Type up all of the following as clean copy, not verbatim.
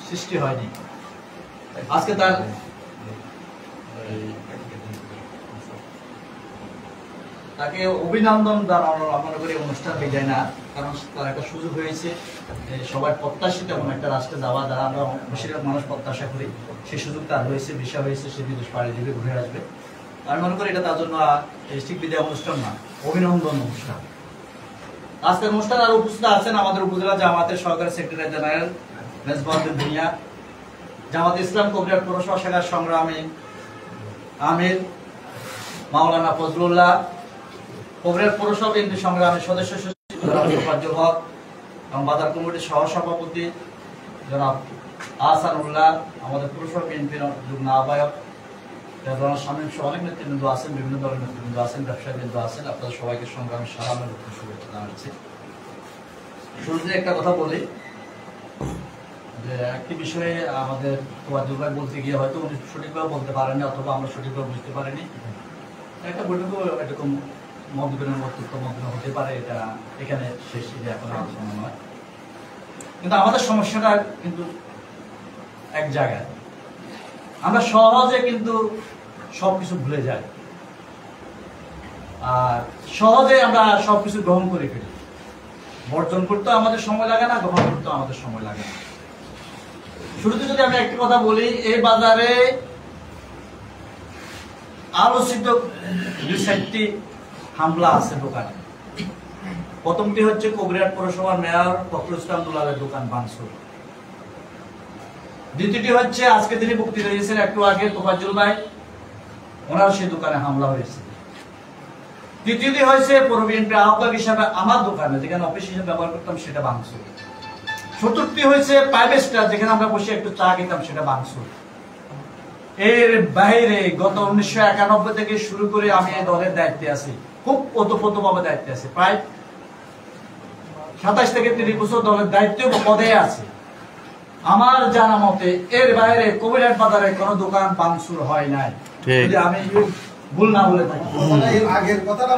সৃষ্টি হয়নি। আজকে তার তাকে অভিনন্দন জানানোর আমরা করি অনুষ্ঠান হয়ে যায় না, কারণ তার একটা সুযোগ হয়েছে সবাই প্রত্যাশিত এমন একটা রাষ্ট্রে যাওয়া, যারা আমরা বেশিরভাগ মানুষ প্রত্যাশা করি, সেই সুযোগ তার হয়েছে, বিষয় হয়েছে, সে বিদেশ পাড়ি দিবে, ঘুরে আসবে। আমি মনে করি এটা তার জন্য ডিস্ট্রিক্ট বিদায় অনুষ্ঠান না, অভিনন্দন অনুষ্ঠান। আজকের অনুষ্ঠান আর উপস্থিত আছেন আমাদের উপজেলা জামাতের সহকারী সেক্রেটারি জেনারেল মেজবাউদ্দিন ভূঁইয়া, জামাত ইসলাম কবিরহাট পৌরসভা শাখার সংগ্রামী আমির মাওলানা ফজলুল্লাহ, কবিরহাট পৌরসভা বিএনপি সংগ্রামী সদস্য সচিব জনাব হক এবং বাজার কমিটির সহসভাপতি জনাব আহসানুল্লাহ, আমাদের পৌরসভা বিএনপির যুগ্ম আহ্বায়ক শামীম সহ অনেক নেতৃবৃন্দ আছেন, বিভিন্ন দলের নেতৃবৃন্দ আছেন, ব্যবসায়ীবৃন্দ আছেন, আপনাদের সবাইকে সংগ্রামী সালামের শুভেচ্ছা জানাচ্ছি। শুরুতে একটা কথা বলি যে একটি বিষয়ে আমাদের তোয়াজ্জুল বলতে গিয়ে হয়তো উনি সঠিকভাবে বলতে পারেনি অথবা আমরা সঠিকভাবে বুঝতে পারিনি। একটা বৈঠকও এরকম মতবিনিময় মতবিনিময় হতে পারে, এটা এখানে শেষ, এটা এখন আলোচনা নয়। কিন্তু আমাদের সমস্যাটা কিন্তু এক জায়গায়, আমরা সহজে কিন্তু সবকিছু ভুলে যাই আর সহজে আমরা সবকিছু গ্রহণ করে ফেলি। বর্জন করতে আমাদের সময় লাগে না, গ্রহণ করতে আমাদের সময় লাগে না। শুরুতে যদি আমি একটি কথা বলি, এই বাজারে আলোচিত 2-4টি হামলা আছে দোকানে। প্রথমটি হচ্ছে কবিরহাট পৌরসভার মেয়র ফখরুল ইসলাম দুলালের দোকান ভাঙচুর। দ্বিতীয়টি হচ্ছে আজকে তিনি বক্তৃতা দিয়েছেন একটু আগে তোফাজ্জল ভাই, ওনার সেই দোকানে হামলা হয়েছে। তৃতীয়টি হয়েছে পৌর বিএনপির আহ্বায়ক হিসাবে আমার দোকানে, যেখানে অফিস হিসেবে ব্যবহার করতাম, সেটা ভাঙচুর। চতুর্থী হয়েছে প্রাইভেট স্টার, যেখানে আমরা বসে একটু চা খেতাম, সেটা ভাঙচুর। এর বাইরে গত 1991 থেকে শুরু করে আমি এই দলের দায়িত্বে আছি, খুব ওতপ্রোতভাবে দায়িত্বে আছি, প্রায় 27 থেকে 30 বছর দলের দায়িত্ব পদে আছে। আমার জানা মতে এর বাইরে কবিরহাট বাজারে কোনো দোকান ভাঙচুর হয় নাই, যদি আমি ভুল না বলে থাকি। আগের কথাটা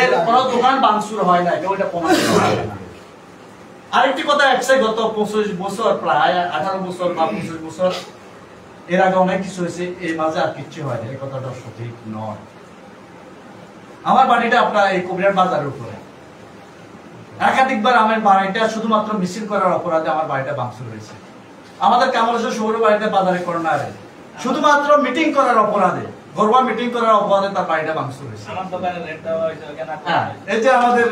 এর কোনো দোকান ভাঙচুর হয় নাই, ওইটা প্রমাণ করা হবে না। আরেকটি কথা আছে, গত 25 বছর, প্রায় 18 বছর বা 25 বছর এর আগে অনেক কিছু হয়েছে, এই মাঝে আর কিচ্ছু হয়নি, এই কথাটা সঠিক নয়। আমার বাড়িটা আপনার এই কবিরহাট বাজারের উপরে, একাধিকবার আমার বাড়িটা শুধুমাত্র মিছিল করার অপরাধে আমার বাড়িটা ভাঙচুর হয়েছে। আমাদের কামাল হোসেন শহর বাড়িতে বাজারে করোনারে শুধুমাত্র মিটিং করার অপরাধে, ঘরোয়া মিটিং করার অপরাধে তার বাড়িটা ভাঙচুর হয়েছে। এই যে আমাদের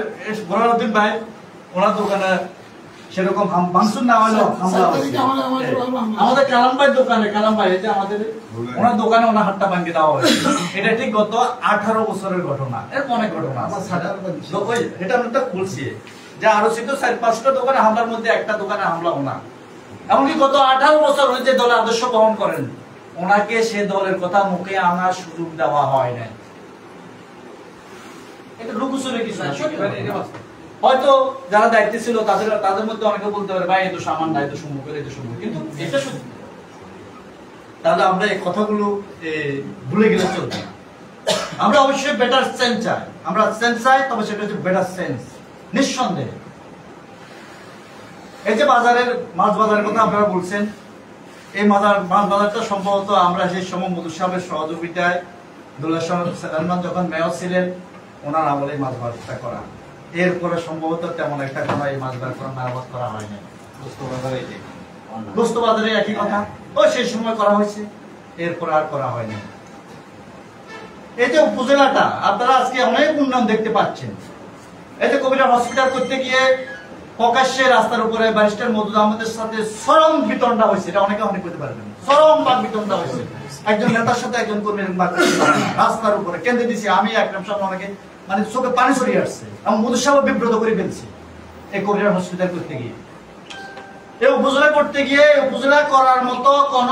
বরারউদ্দিন ভাই, ওনার দোকানে সেরকম ভাঙচুর না হলো, আমাদের কালাম ভাই দোকানে, কালাম ভাই এই যে আমাদের ওনার দোকানে ওনার হাতটা ভাঙিয়ে দেওয়া হয়েছে। এটা ঠিক গত 18 বছরের ঘটনা, এরকম অনেক ঘটনা এটা আমি তো বলছি যে আরো ছিল 4-5টা দোকানে হামলার মধ্যে একটা দোকানে হামলা ওনা। এমনকি গত 18 বছর হয়েছে দলের আদর্শ বহন করেন, ওনাকে সে দলের কথা মুখে আনার সুযোগ দেওয়া হয় নাই। এটা লুকুচুরি কিছু না, হয়তো যারা দায়িত্বে ছিল তাদের মধ্যে অনেকে বলতে পারে ভাই এত সামান্য, এত সম্মুখের, এত সম্মুখ, কিন্তু এটা সত্যি। তাহলে আমরা এই কথাগুলো ভুলে গেলে চলবে না। আমরা অবশ্যই বেটার সেন্স চাই, আমরা সেন্স চাই, তবে সেটা হচ্ছে বেটার সেন্স, নিঃসন্দেহে। এই যে বাজারের মাছ বাজারের কথা আপনারা বলছেন, এই মাছ বাজারটা সম্ভবত আমরা সেই সময় মধু সাহেবের সহযোগিতায় দুল্লাহ সালমান যখন মেয়র ছিলেন, ওনার আমলে মাছ বাজারটা করা। এরপরে সম্ভবত তেমন একটা কোনো এই মাছ বার করা মেরামত করা হয়নি। গোস্ত বাজারে একই কথা, ও সেই সময় করা হয়েছে, এরপরে আর করা হয়নি। এই যে উপজেলাটা আপনারা আজকে অনেক উন্নয়ন দেখতে পাচ্ছেন। এই যে কবিরহাট হসপিটাল করতে গিয়ে প্রকাশ্যে রাস্তার উপরে ব্যারিস্টার মওদুদ আহমেদের সাথে চরম বিতণ্ডা হয়েছে, এটা অনেকে অনেক করতে পারবেন, চরম বাক বিতণ্ডা হয়েছে। একজন নেতার সাথে একজন কর্মীর রাস্তার উপরে কেন্দ্রে দিয়েছি আমি, একদম সামনে অনেকে মানে চোখে পানি ছড়িয়ে আসছে এবং মধুর সাহেব বিব্রত করে ফেলছে। এই কবিরহাট হসপিটাল করতে গিয়ে, এই উপজেলা করতে গিয়ে, উপজেলা করার মতো কোন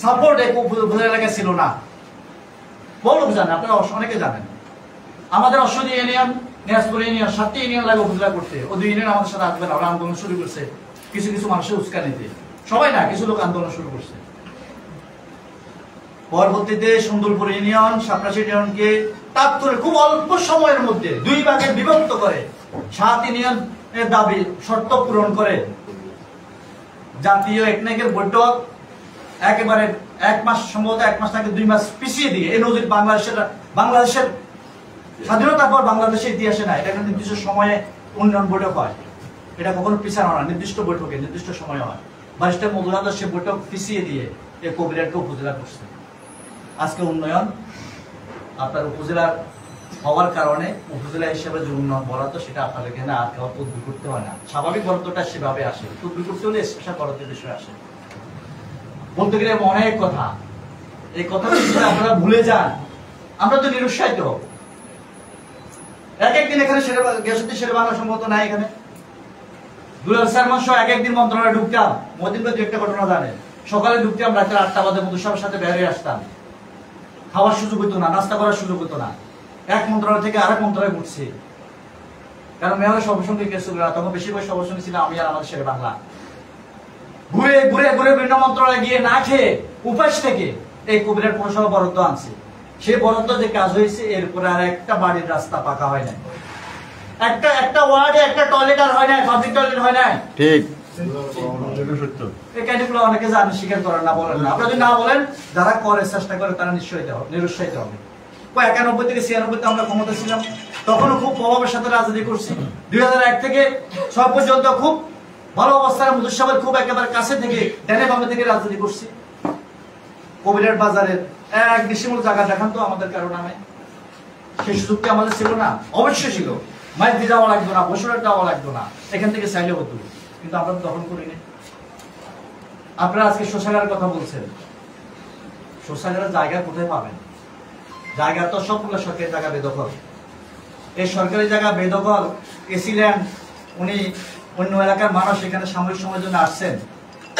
সাপোর্ট এই উপজেলা এলাকায় ছিল না। বহু লোক জানে, আপনারা অনেকে জানেন। আমাদের অশ্বদী ইউনিয়ন, নিয়াজপুর ইউনিয়ন, 7টি ইউনিয়ন লাগে উপজেলা করতে, ও 2 ইউনিয়ন আমাদের সাথে আসবে না, ওরা আন্দোলন শুরু করছে। কিছু কিছু মানুষের উস্কানিতে, সবাই না, কিছু লোক আন্দোলন শুরু করছে। পরবর্তীতে সুন্দরপুর ইউনিয়ন, সাপড়াশি ইউনিয়নকে তাপ করে খুব অল্প সময়ের মধ্যে 2 ভাগে বিভক্ত করে 7 ইউনিয়নের দাবি শর্ত পূরণ করে জাতীয় একনেকের বৈঠক একেবারে 1 মাস, সম্ভবত 1 মাস থেকে 2 মাস পিছিয়ে দিয়ে, এই নজির বাংলাদেশের স্বাধীনতার পর বাংলাদেশের ইতিহাসে নাই। এটা একটা নির্দিষ্ট সময়ে উন্নয়ন বৈঠক হয়, এটা কখনো পিছানো না, নির্দিষ্ট বৈঠকে নির্দিষ্ট সময় হয়। ব্যারিস্টার মজুমদার আদর্শ সে বৈঠক পিছিয়ে দিয়ে এই কবিরাটকে উপজেলা করছে। আজকে উন্নয়ন আপনার উপজেলার হওয়ার কারণে উপজেলা হিসেবে যে উন্নয়ন বরাদ্দ সেটা আপনাদের এখানে আর কেউ তদবির করতে হয় না। স্বাভাবিক বরাদ্দটা সেভাবে আসে, তদবির করতে হলে স্পেশাল বরাদ্দের বিষয় আসে। বলতে গেলে অনেক কথা, এই কথা যদি আপনারা ভুলে যান আমরা তো নিরুৎসাহিত হব। এক দিন এখানে সেরে বাংলা সম্ভবত নাই, এখানে 2004 মাস এক একদিন মন্ত্রণালয়ে ঢুকতাম। মদিন ভাই একটা ঘটনা জানেন, সকালে ঢুকতাম, রাত্রে 8টা বাজে মধু সাহেবের সাথে বেরিয়ে আসতাম। খাওয়ার সুযোগ হতো না, নাস্তা করার সুযোগ হতো না, এক মন্ত্রণালয় থেকে আরেক মন্ত্রণালয়ে ঘুরছি। কারণ মেয়রের সবসঙ্গী কেস না, তখন বেশি করে সবসঙ্গী ছিল আমি আর আমাদের শেরে বাংলা। ঘুরে ঘুরে ঘুরে বিভিন্ন মন্ত্রণালয়ে গিয়ে না খেয়ে উপাস থেকে এই কবিরাট পৌরসভা বরাদ্দ আনছে। সেই বরাদ্দ যে কাজ হয়েছে, এরপরে আর একটা বাড়ির রাস্তা পাকা হয় নাই, একটা ওয়ার্ডে একটা টয়লেট আর হয় নাই, পাবলিক টয়লেট হয় নাই। ঠিক, এই কাহিনীগুলো অনেকে জানেন, স্বীকার করেন না, বলেন না। আপনারা যদি না বলেন, যারা করে চেষ্টা করে তারা নিরুৎসাহিত হবে। 91 থেকে 96 তে আমরা ক্ষমতা ছিলাম, তখনও খুব প্রভাবের সাথে রাজনীতি করছি। 2001 থেকে 6 পর্যন্ত খুব ভালো অবস্থায় মধু সাহেবের খুব একেবারে কাছে থেকে ডানে বামে থেকে রাজনীতি করছি। কবিরাট বাজারের এক দৃশ্যমূল জায়গা দেখান তো আমাদের কারো নামে, সেই সুযোগটি আমাদের ছিল না? অবশ্যই ছিল। মাইতি যাওয়া লাগতো না, বসুরাট যাওয়া লাগতো না, এখান থেকে চাইলে হতো, কিন্তু আমরা দখল করিনি। আপনারা আজকে শৌচাগারের কথা বলছেন, শৌচাগারের জায়গা কোথায় পাবেন? জায়গা তো সবগুলো সরকারি জায়গা বেদখল। এই সরকারি জায়গা বেদখল এসিল্যান্ড, উনি অন্য এলাকার মানুষ এখানে সাময়িক সময়ের জন্য আসছেন,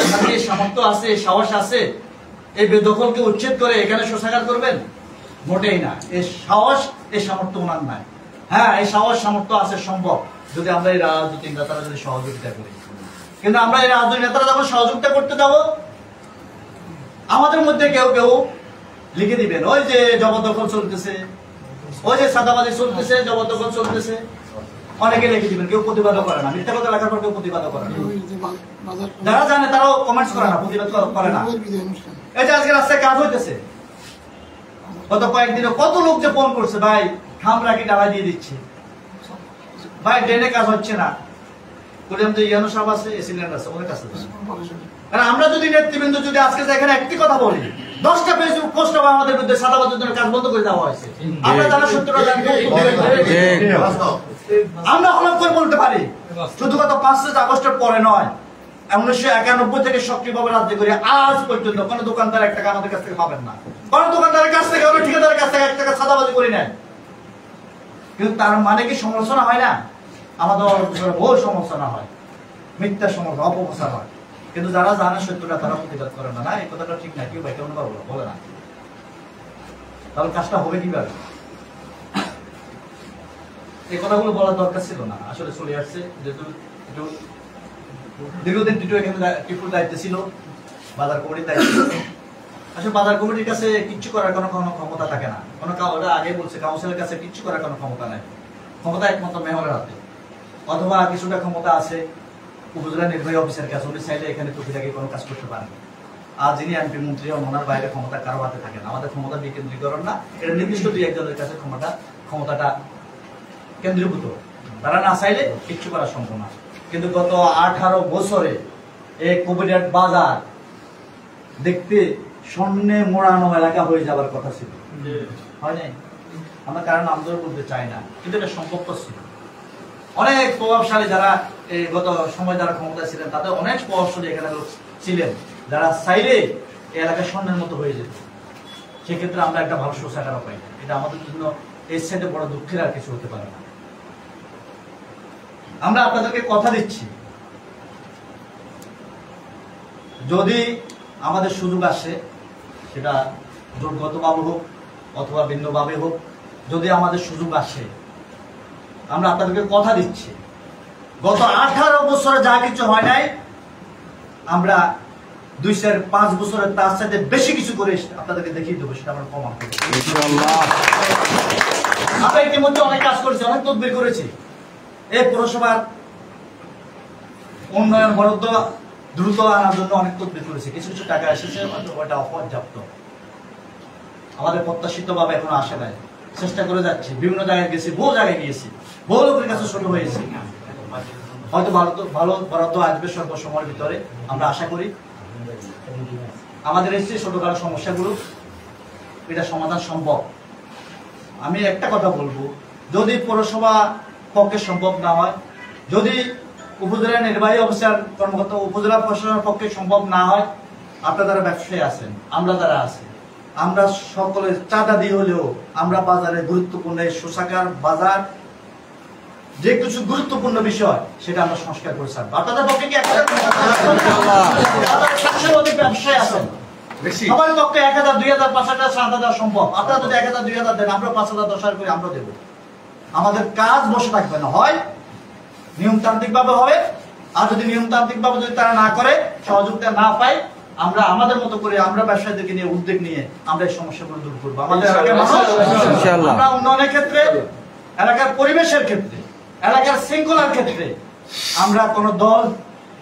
ওনার এই সামর্থ্য আছে, সাহস আছে এই বেদখলকে উচ্ছেদ করে এখানে শৌচাগার করবেন? মোটেই না। এই সাহস, এই সামর্থ্য ওনার নাই। হ্যাঁ, এই সাহস সামর্থ্য আছে, সম্ভব, যদি আমরা এই রাজনৈতিক নেতারা যদি সহযোগিতা করি। কিন্তু আমরা এই রাজনৈতিক নেতারা যখন সহযোগিতা করতে যাব, আমাদের মধ্যে কেউ কেউ লিখে দিবেন, ওই যে জবরদখল চলতেছে, ওই যে সাদাবাজি চলতেছে, জবরদখল চলতেছে, অনেকে লিখে দিবেন। কেউ প্রতিবাদও করে না, মিথ্যা কথা লেখার পর কেউ প্রতিবাদও করে না। যারা জানে তারাও কমেন্টস করে না, প্রতিবাদ করে না। এই যে আজকে রাস্তায় কাজ হইতেছে, গত কয়েকদিনে কত লোক যে ফোন করছে, ভাই খামরা কি ডালা দিয়ে দিচ্ছে, ভাই ড্রেনে কাজ হচ্ছে না। বললাম যে ইয়ানো সাহেব আছে, এসিল্যান্ড আছে, ওদের কাছে। কারণ আমরা যদি নেতৃবৃন্দ যদি আজকে এখানে একটি কথা বলি, 10টা ফেসবুক পোস্ট হবে আমাদের বিরুদ্ধে, সাদাবাদের জন্য কাজ বন্ধ করে দেওয়া হয়েছে। আমরা জানা সত্যটা জানবো, আমরা হলফ করে বলতে পারি। শুধু গত 5 আগস্টের পরে নয়, 1991 থেকে সক্রিয়ভাবে রাজ্য করে আজ পর্যন্ত কোন দোকানদার 1 টাকা আমাদের কাছ থেকে পাবেন না। কোন দোকানদারের কাছ থেকে, কোন ঠিকাদারের কাছ থেকে 1 টাকা সাদাবাজি করে নেয়। কিন্তু তার মানে কি সমালোচনা হয় না? আমাদের বহু সমালোচনা হয়, মিথ্যা সমালোচনা, অপপ্রচার হয়। কিন্তু যারা জানে সত্যটা তারা প্রতিবাদ করে না। না, এই কথাটা ঠিক না, কেউ ভাই কেমন বলে না। তাহলে কাজটা হবে কিভাবে? এই কথাগুলো বলার দরকার ছিল না, আসলে চলে আসছে। যেহেতু দীর্ঘদিন টিপুর দায়িত্ব ছিল, বাজার কমিটির দায়িত্ব ছিল। আসলে বাজার কমিটির কাছে কিচ্ছু করার কোনো ক্ষমতা থাকে না। ওরা আগে বলছে কাউন্সিলের কাছে কিচ্ছু করার কোনো ক্ষমতা নাই। ক্ষমতা একমাত্র মেয়রের হাতে, অথবা কিছুটা ক্ষমতা আছে উপজেলা নির্বাহী অফিসারের কাছে। উনি চাইলে এখানে টুকিটাকি কোনো কাজ করতে পারেন। আর যিনি এমপি মন্ত্রী ওনার বাইরে ক্ষমতা কারো হাতে থাকে না। আমাদের ক্ষমতা বিকেন্দ্রীকরণ না, এটা নির্দিষ্ট 2-1 কাছে ক্ষমতাটা কেন্দ্রীভূত। তারা না চাইলে কিচ্ছু করা সম্ভব না। কিন্তু গত 18 বছরে এই কবিরাট বাজার দেখতে স্বর্ণে মোড়ানো এলাকা হয়ে যাবার কথা ছিল, হয় নাই? আমরা কারণ আন্দোলন করতে চাই না, কিন্তু এটা সম্ভব ছিল। অনেক প্রভাবশালী যারা এই গত সময় যারা ক্ষমতা ছিলেন, তাদের অনেক প্রভাবশালী এখানে লোক ছিলেন, যারা চাইলে এই এলাকা স্বর্ণের মতো হয়ে যেত। সেক্ষেত্রে আমরা একটা ভালো শৌচাগার পাই না। এটা আমাদের জন্য এর সাথে বড় দুঃখের আর কিছু হতে পারে না। আমরা আপনাদেরকে কথা দিচ্ছি, যদি আমাদের সুযোগ আসে, সেটা জোটগতভাবে হোক অথবা ভিন্নভাবে হোক, যদি আমাদের সুযোগ আসে, আমরা আপনাদেরকে কথা দিচ্ছি, গত 18 বছরে যা কিছু হয় নাই, আমরা 2-5 বছরের তার সাথে বেশি কিছু করে আপনাদেরকে দেখিয়ে দেবো, সেটা আমরা প্রমাণ করব ইনশাআল্লাহ। আমরা ইতিমধ্যে অনেক কাজ করেছি, অনেক তদবির করেছি। এই পৌরসভার উন্নয়ন বরাদ্দ দ্রুত আনার জন্য অনেক তদবির করেছি, কিছু কিছু টাকা এসেছে, ওটা অপর্যাপ্ত, আমাদের প্রত্যাশিতভাবে এখনো আসে নাই। চেষ্টা করে যাচ্ছি, বিভিন্ন জায়গায় গেছি, বহু জায়গায় গিয়েছি, বহু লোকের কাছে ছোট হয়েছি। হয়তো ভালো বরাদ্দ আসবে স্বল্প সময়ের ভিতরে, আমরা আশা করি। আমাদের এই ছোটখাটো সমস্যাগুলো এটা সমাধান সম্ভব। আমি একটা কথা বলবো, যদি পৌরসভা পক্ষে সম্ভব না হয়, যদি উপজেলা নির্বাহী অফিসার কর্মকর্তা উপজেলা প্রশাসনের পক্ষে সম্ভব না হয়, আপনারা যারা ব্যবসায়ী আছেন, আমরা যারা আছি, আমরা সকলে চাঁদা দিয়ে হলেও আমরা বাজারে গুরুত্বপূর্ণ এই শোষাকার বাজার যে কিছু গুরুত্বপূর্ণ বিষয় সেটা আমরা সংস্কার করে ছাড়বো। আপনাদের পক্ষে কি ব্যবসায়ী আছেন, সবার পক্ষে 1000, 2000, 5000, 7000 দেওয়া সম্ভব। আপনারা যদি 1000, 2000 দেন, আমরা 5000, 10,000 করে আমরা দেবো। আমাদের কাজ বসে থাকবে না, হয় নিয়মতান্ত্রিক ভাবে হবে, আর যদি নিয়মতান্ত্রিক ভাবে যদি তারা না করে, সহযোগিতা না পায়, আমরা আমাদের মতো করে আমরা ব্যবসায়ীদেরকে নিয়ে উদ্যোগ নিয়ে আমরা এই সমস্যাগুলো দূর করবো। আমাদের এলাকার মানুষ, আমরা উন্নয়নের ক্ষেত্রে, এলাকার পরিবেশের ক্ষেত্রে, এলাকার শৃঙ্খলার ক্ষেত্রে আমরা কোনো দল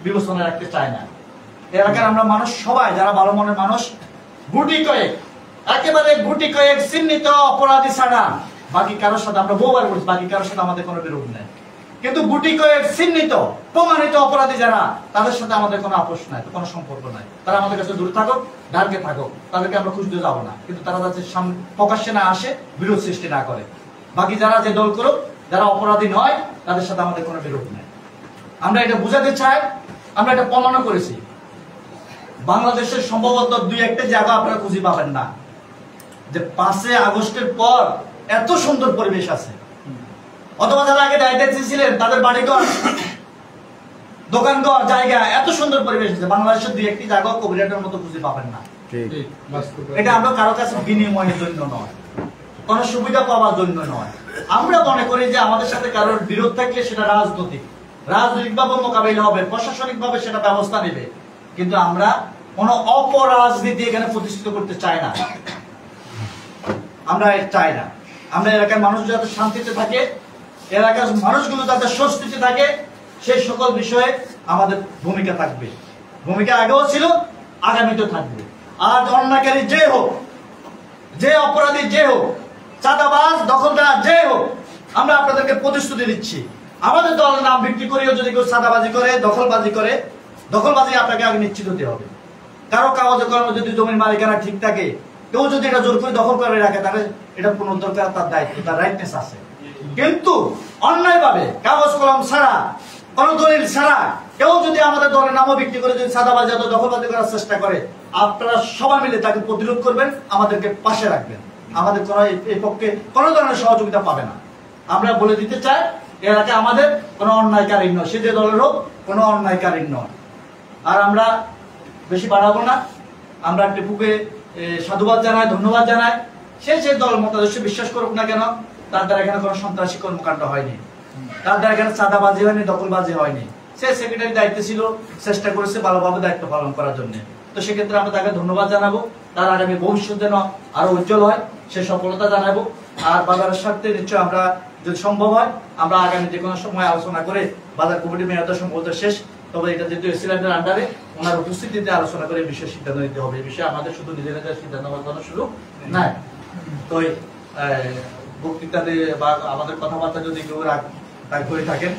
বিবেচনা রাখতে চাই না। এলাকার আমরা মানুষ সবাই যারা ভালো মনের মানুষ, গুটি কয়েক, একেবারে গুটি কয়েক চিহ্নিত অপরাধী ছাড়া বাকি কারোর সাথে, আমরা বহুবার বলছি, বাকি কারোর সাথে আমাদের কোনো বিরোধ নেই, কিন্তু গুটি কয়েক চিহ্নিত প্রমাণিত অপরাধী যারা, তাদের সাথে আমাদের কোনো আপোষ নাই, কোনো সম্পর্ক নাই। তারা আমাদের কাছে দূরে থাকুক, ডানকে থাকুক, তাদেরকে আমরা খুঁজতে যাবো না, কিন্তু তারা যাতে প্রকাশ্যে না আসে, বিরোধ সৃষ্টি না করে। বাকি যারা যে দল করুক, যারা অপরাধী নয়, তাদের সাথে আমাদের কোনো বিরোধ নেই। আমরা এটা বুঝাতে চাই, আমরা এটা প্রমাণও করেছি। বাংলাদেশের সম্ভবত 2-1টা জায়গা আপনারা খুঁজে পাবেন না যে 5 আগস্টের পর এত সুন্দর পরিবেশ আছে, অথবা যারা আগে দায়িত্বে ছিলেন তাদের বাড়িঘর, দোকানঘর, জায়গা, এত সুন্দর পরিবেশ আছে। বাংলাদেশের 2-1টি জায়গা কবিরাটের মতো খুঁজে পাবেন না। এটা আমরা কারো কাছে বিনিময়ের জন্য নয়, কোন সুবিধা পাওয়ার জন্য নয়। আমরা মনে করি যে আমাদের সাথে কারোর বিরোধ থাকলে সেটা রাজনৈতিকভাবে মোকাবিলা হবে, প্রশাসনিকভাবে সেটা ব্যবস্থা নেবে, কিন্তু আমরা কোন অপরাজনীতি এখানে প্রতিষ্ঠিত করতে চাই না। আমরা চাই না আমরা এলাকার মানুষ যাতে শান্তিতে থাকে, এলাকার মানুষগুলো যাতে স্বস্তিতে থাকে, সেই সকল বিষয়ে আমাদের ভূমিকা থাকবে। ভূমিকা আগেও ছিল, আগামীতেও থাকবে। আর অন্যায়কারী যে হোক, যে অপরাধী যে হোক, চাঁদাবাজ, দখলদার যে হোক, আমরা আপনাদেরকে প্রতিশ্রুতি দিচ্ছি, আমাদের দলের নাম বিক্রি করেও যদি কেউ চাঁদাবাজি করে, দখলবাজি আপনাকে আগে নিশ্চিত হতে হবে। কারো কাগজে কলমে যদি জমির মালিকানা ঠিক থাকে, কেউ যদি এটা জোর করে দখল করে রাখে, তাহলে এটা পুনরুদ্ধার করার তার দায়িত্ব, তার রাইটনেস আছে। কিন্তু অন্যায়ভাবে কাগজ কলম ছাড়া, কোন দলিল ছাড়া কেউ যদি আমাদের দলের নামও বিক্রি করে যদি চাঁদাবাজি অথবা দখলবাজি করার চেষ্টা করে, আপনারা সবাই মিলে তাকে প্রতিরোধ করবেন, আমাদেরকে পাশে রাখবেন। আমাদের কোন এই পক্ষে কোন ধরনের সহযোগিতা পাবে না। আমরা বলে দিতে চাই, এলাকায় আমাদের কোনো অন্যায়কারী নয়, সে যে দলের হোক, কোনো অন্যায়কারী নয়। আর আমরা বেশি বাড়াবো না। আমরা টিপুকে সাধুবাদ জানাই, ধন্যবাদ জানাই। সে দল মতাদর্শে বিশ্বাস করুক না কেন, তার দ্বারা এখানে কোনো সন্ত্রাসী কর্মকাণ্ড হয়নি, তার দ্বারা এখানে চাঁদাবাজি হয়নি, দখলবাজি হয়নি। সে সেক্রেটারি দায়িত্বে ছিল, চেষ্টা করেছে ভালোভাবে দায়িত্ব পালন করার জন্য। তো সেক্ষেত্রে আমরা তাকে ধন্যবাদ জানাবো। তার আগামী ভবিষ্যৎ যেন আরো উজ্জ্বল হয়, সে সফলতা জানাবো। আর বাজারের স্বার্থে নিশ্চয় আমরা, যদি সম্ভব হয়, আমরা আগামী যে কোনো সময় আলোচনা করে, বাজার কমিটি মেয়াদ সম্ভবত শেষ, তবে এটা যেহেতু এসিল্যান্ডের আন্ডারে, ওনার উপস্থিতিতে আলোচনা করে বিষয়ে সিদ্ধান্ত নিতে হবে। এই বিষয়ে আমাদের শুধু নিজেদের সিদ্ধান্ত নেওয়ার কোনো সুযোগ নাই। তো বক্তৃতাতে বা আমাদের কথাবার্তা যদি কেউ করে থাকেন,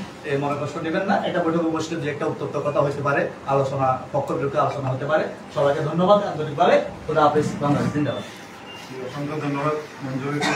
মনে কষ্ট নেবেন না। এটা বৈঠকে বসলে যে একটা উত্তপ্ত কথা হতে পারে, আলোচনা পক্ষ বিরুদ্ধে আলোচনা হতে পারে। সবাইকে ধন্যবাদ আন্তরিকভাবে। খোদা হাফেজ। বাংলাদেশ জিন্দাবাদ। অসংখ্য ধন্যবাদ মঞ্জুরিকে।